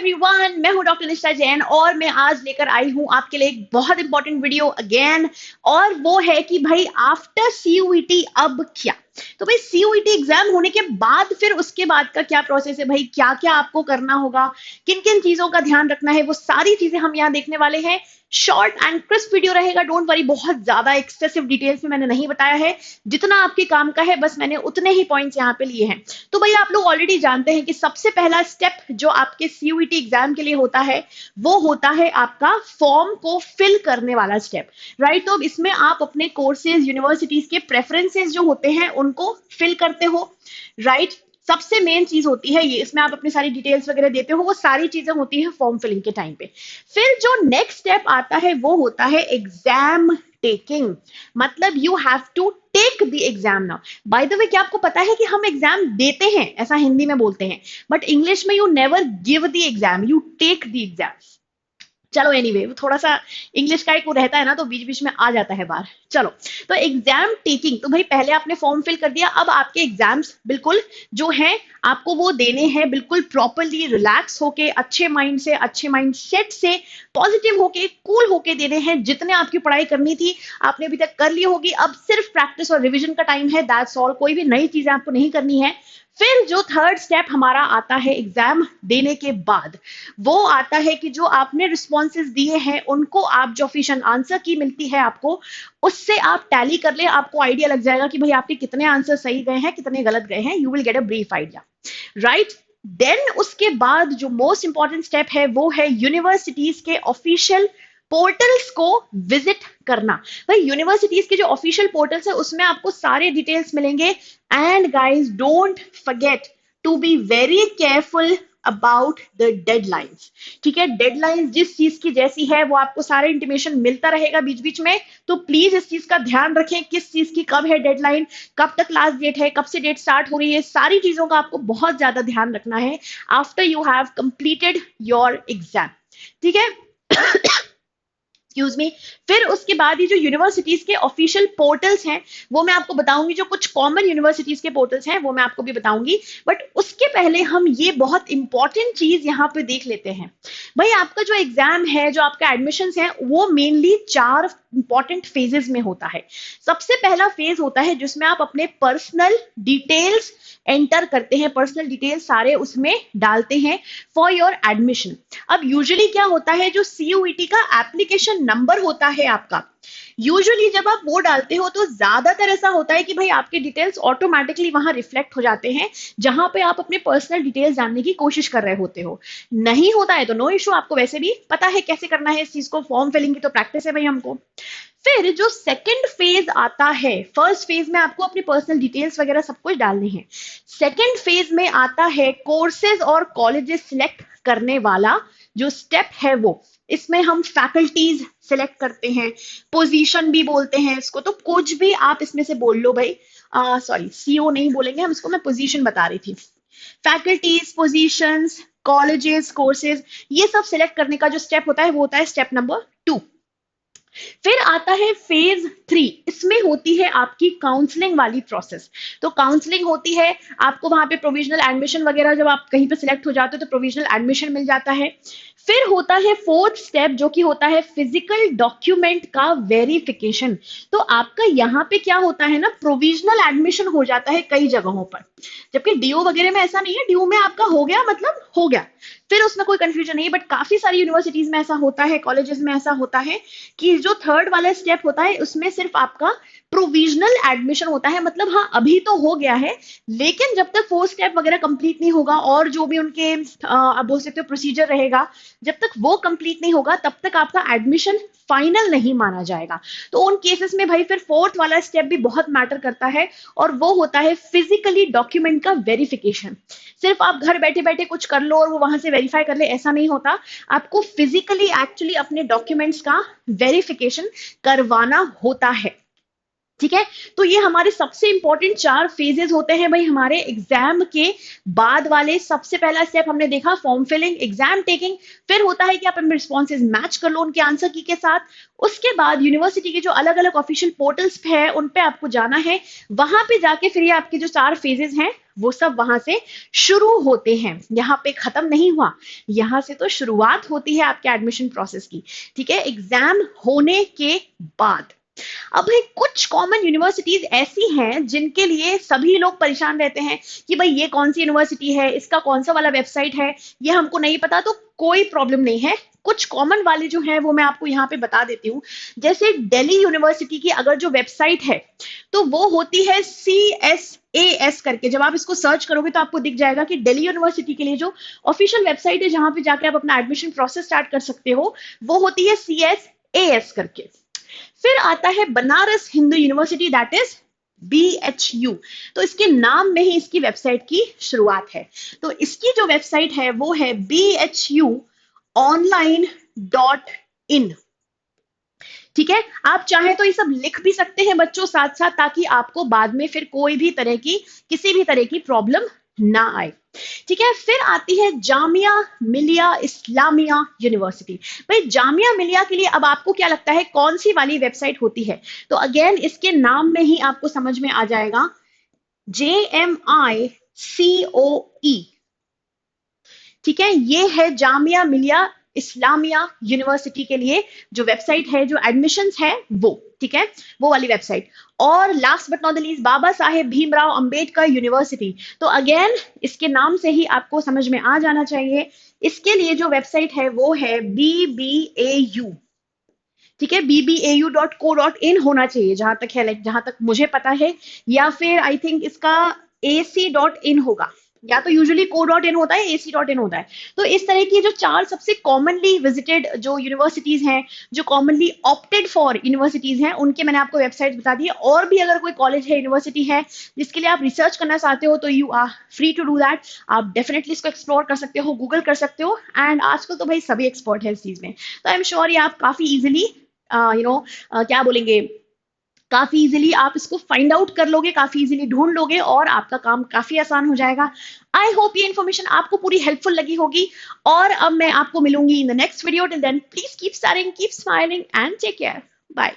Everyone, मैं हूं doctor निष्ठा जैन और मैं आज लेकर आई हूं आपके लिए एक बहुत इंपॉर्टेंट वीडियो अगेन। और वो है कि भाई आफ्टर सीयूईटी अब क्या। तो भाई सीयूईटी एग्जाम होने के बाद फिर उसके बाद का क्या प्रोसेस है, भाई क्या क्या आपको करना होगा, किन किन चीजों का ध्यान रखना है, वो सारी चीजें हम यहाँ देखने वाले हैं। शॉर्ट एंड क्रिस्प वीडियो रहेगा, डोंट वरी, बहुत ज्यादा एक्सेसिव डिटेल्स में मैंने नहीं बताया है। जितना आपके काम का है बस मैंने उतने ही पॉइंट्स यहाँ पे लिए हैं। तो भाई आप लोग ऑलरेडी जानते हैं कि सबसे पहला स्टेप जो आपके सीयूईटी एग्जाम के लिए होता है वो होता है आपका फॉर्म को फिल करने वाला स्टेप, राइट। तो इसमें आप अपने कोर्सेज, यूनिवर्सिटीज के प्रेफरेंसेस जो होते हैं उनको फिल करते हो, राइट। सबसे मेन चीज होती है ये, इसमें आप अपनी सारी डिटेल्स वगैरह देते हो, वो सारी चीजें होती है फॉर्म फिलिंग के टाइम पे। फिर जो नेक्स्ट स्टेप आता है वो होता है एग्जाम टेकिंग, मतलब you have to take the exam now. By the way, क्या आपको पता है कि हम एग्जाम देते हैं, ऐसा हिंदी में बोलते हैं, बट इंग्लिश में you never give the exam, you take the exam. चलो एनीवे, वो थोड़ा सा इंग्लिश का एक वो रहता है ना, तो बीच बीच में आ जाता है बाहर। चलो, तो एग्जाम टेकिंग, तो भाई पहले आपने फॉर्म फिल कर दिया, अब आपके एग्जाम्स बिल्कुल जो हैं आपको वो देने हैं बिल्कुल प्रॉपरली, रिलैक्स होके, अच्छे माइंड से, अच्छे माइंड सेट से, पॉजिटिव होके, कूल होके देने हैं। जितने आपकी पढ़ाई करनी थी आपने अभी तक कर ली होगी, अब सिर्फ प्रैक्टिस और रिविजन का टाइम है, दैट्स ऑल। कोई भी नई चीजें आपको नहीं करनी है। फिर जो थर्ड स्टेप हमारा आता है एग्जाम देने के बाद, वो आता है कि जो आपने रिस्पॉन्सेज दिए हैं उनको आप, जो ऑफिशियल आंसर की मिलती है आपको, उससे आप टैली कर ले, आपको आइडिया लग जाएगा कि भाई आपके कितने आंसर सही गए हैं, कितने गलत गए हैं। You will get a brief idea, right. Then उसके बाद जो मोस्ट इंपॉर्टेंट स्टेप है वो है यूनिवर्सिटीज के ऑफिशियल पोर्टल्स को विजिट करना। भाई यूनिवर्सिटीज के जो ऑफिशियल पोर्टल्स है उसमें आपको सारे डिटेल्स मिलेंगे। And guys, don't forget to be very careful about the deadlines, ठीक है। डेडलाइंस जिस चीज की जैसी है वो आपको सारे इंटीमेशन मिलता रहेगा बीच बीच में, तो प्लीज इस चीज का ध्यान रखें, किस चीज की कब है डेडलाइन, कब तक लास्ट डेट है, कब से डेट स्टार्ट हो रही है, सारी चीजों का आपको बहुत ज्यादा ध्यान रखना है after you have completed your exam, ठीक है। Excuse me. फिर उसके बाद ये जो यूनिवर्सिटीज के ऑफिशियल पोर्टल्स हैं वो मैं आपको बताऊंगी, जो कुछ कॉमन यूनिवर्सिटीज के पोर्टल्स हैं वो मैं आपको भी बताऊंगी, बट उसके पहले हम ये बहुत इंपॉर्टेंट चीज यहाँ पे देख लेते हैं। भाई आपका जो एग्जाम है, जो आपका एडमिशन है, वो मेनली 4 इंपॉर्टेंट फेजेस में होता है। सबसे पहला फेज होता है जिसमें आप अपने पर्सनल डिटेल्स एंटर करते हैं, पर्सनल डिटेल्स सारे उसमें डालते हैं फॉर योर एडमिशन। अब यूजुअली क्या होता है, जो सीयूईटी का एप्लीकेशन नंबर होता है आपका, यूजुअली जब आप वो डालते हो तो ज्यादातर ऐसा होता है कि भाई आपके डिटेल्स ऑटोमेटिकली वहां रिफ्लेक्ट हो जाते हैं जहां पे आप अपने पर्सनल डिटेल्स जानने की कोशिश कर रहे होते हो। नहीं होता है तो नो इशू, आपको वैसे भी पता है कैसे करना है इस चीज को, फॉर्म फिलिंग की तो प्रैक्टिस है भाई हमको। फिर जो सेकंड फेज आता है, फर्स्ट फेज में आपको अपनी पर्सनल डिटेल्स वगैरह सब कुछ डालने हैं। सेकंड फेज में आता है कोर्सेज और कॉलेजेस सिलेक्ट करने वाला जो स्टेप है वो। इसमें हम फैकल्टीज सिलेक्ट करते हैं, पोजीशन भी बोलते हैं इसको, तो कुछ भी आप इसमें से बोल लो भाई। सॉरी, सीओ नहीं बोलेंगे हम इसको, मैं पोजीशन बता रही थी। फैकल्टीज, पोजीशंस, कॉलेजेस, कोर्सेज, ये सब सिलेक्ट करने का जो स्टेप होता है वो होता है स्टेप नंबर 2। फिर आता है फेज 3, इसमें होती है आपकी काउंसलिंग वाली प्रोसेस। तो काउंसलिंग होती है, आपको वहां पे प्रोविजनल एडमिशन वगैरह, जब आप कहीं पे सिलेक्ट हो जाते हो तो प्रोविजनल एडमिशन मिल जाता है। फिर होता है फोर्थ स्टेप जो कि होता है फिजिकल डॉक्यूमेंट का वेरिफिकेशन। तो आपका यहाँ पे क्या होता है ना, प्रोविजनल एडमिशन हो जाता है कई जगहों पर, जबकि डीओ वगैरह में ऐसा नहीं है, डीओ में आपका हो गया मतलब हो गया, फिर उसमें कोई कंफ्यूजन नहीं है। बट काफी सारी यूनिवर्सिटीज में ऐसा होता है, कॉलेजेस में ऐसा होता है कि जो थर्ड वाला स्टेप होता है उसमें सिर्फ आपका प्रोविजनल एडमिशन होता है, मतलब हाँ अभी तो हो गया है, लेकिन जब तक फोर्थ स्टेप वगैरह कंप्लीट नहीं होगा और जो भी उनके आप बोल सकते हो प्रोसीजर रहेगा, जब तक वो कंप्लीट नहीं होगा तब तक आपका एडमिशन फाइनल नहीं माना जाएगा। तो उन केसेस में भाई फिर फोर्थ वाला स्टेप भी बहुत मैटर करता है, और वो होता है फिजिकली डॉक्यूमेंट का वेरिफिकेशन। सिर्फ आप घर बैठे बैठे कुछ कर लो और वो वहां से वेरीफाई कर ले, ऐसा नहीं होता, आपको फिजिकली एक्चुअली अपने डॉक्यूमेंट्स का वेरिफिकेशन करवाना होता है, ठीक है। तो ये हमारे सबसे इंपॉर्टेंट 4 फेजेस होते हैं भाई हमारे एग्जाम के बाद वाले। सबसे पहला स्टेप हमने देखा फॉर्म फिलिंग, एग्जाम टेकिंग। फिर होता है कि आप अपने रिस्पॉन्सेज मैच कर लो उनके आंसर की के साथ। उसके बाद यूनिवर्सिटी के जो अलग अलग ऑफिशियल पोर्टल्स है उन पे आपको जाना है, वहां पे जाके फिर ये आपके जो 4 फेजेस हैं वो सब वहां से शुरू होते हैं, यहाँ पे खत्म नहीं हुआ, यहाँ से तो शुरुआत होती है आपके एडमिशन प्रोसेस की। ठीक है, एग्जाम होने के बाद। अब भाई कुछ कॉमन यूनिवर्सिटीज ऐसी हैं जिनके लिए सभी लोग परेशान रहते हैं कि भाई ये कौन सी यूनिवर्सिटी है, इसका कौन सा वाला वेबसाइट है, ये हमको नहीं पता। तो कोई प्रॉब्लम नहीं है, कुछ कॉमन वाले जो हैं वो मैं आपको यहाँ पे बता देती हूँ। जैसे दिल्ली यूनिवर्सिटी की अगर जो वेबसाइट है तो वो होती है CSAS करके। जब आप इसको सर्च करोगे तो आपको दिख जाएगा कि दिल्ली यूनिवर्सिटी के लिए जो ऑफिशियल वेबसाइट है जहां पे जाके आप अपना एडमिशन प्रोसेस स्टार्ट कर सकते हो वो होती है CSAS करके। फिर आता है Banaras Hindu university, that is BHU। तो इसके नाम में ही इसकी वेबसाइट की शुरुआत है। तो इसकी जो वेबसाइट है वो है BHUonline.in। ठीक है, आप चाहे तो ये सब लिख भी सकते हैं बच्चों साथ साथ, ताकि आपको बाद में फिर कोई भी तरह की किसी भी तरह की प्रॉब्लम ना आए। ठीक है, फिर आती है जामिया मिलिया इस्लामिया यूनिवर्सिटी। भाई जामिया मिलिया के लिए अब आपको क्या लगता है कौन सी वाली वेबसाइट होती है? तो अगेन इसके नाम में ही आपको समझ में आ जाएगा, JMICOE। ठीक है, ये है जामिया मिलिया इस्लामिया यूनिवर्सिटी के लिए जो वेबसाइट है, जो एडमिशंस है वो। ठीक है, वो वाली वेबसाइट। और last but not the least Baba Saheb Bhimrao Ambedkar University. तो अगेन इसके नाम से ही आपको समझ में आ जाना चाहिए, इसके लिए जो वेबसाइट है वो है BBAU। ठीक है, bbau.co.in होना चाहिए जहां तक है, लाइक जहां तक मुझे पता है, या फिर आई थिंक इसका AC.in होगा, या तो यूजुअली co.in होता है, AC.in होता है। तो इस तरह की जो 4 सबसे कॉमनली विजिटेड जो यूनिवर्सिटीज हैं, जो कॉमनली ऑप्टेड फॉर यूनिवर्सिटीज हैं, उनके मैंने आपको वेबसाइट बता दी है। और भी अगर कोई कॉलेज है, यूनिवर्सिटी है जिसके लिए आप रिसर्च करना चाहते हो तो you are free to do that. आप डेफिनेटली इसको एक्सप्लोर कर सकते हो, गूगल कर सकते हो। एंड आजकल तो भाई सभी एक्सपर्ट है इस चीज में, तो आई एम श्योर ये आप काफी इजिली क्या बोलेंगे, काफी इजीली आप इसको फाइंड आउट कर लोगे, काफी इजीली ढूंढ लोगे और आपका काम काफी आसान हो जाएगा। आई होप ये इन्फॉर्मेशन आपको पूरी हेल्पफुल लगी होगी। और अब मैं आपको मिलूंगी in the next video. Till then please keep staring, keep smiling and take care. Bye.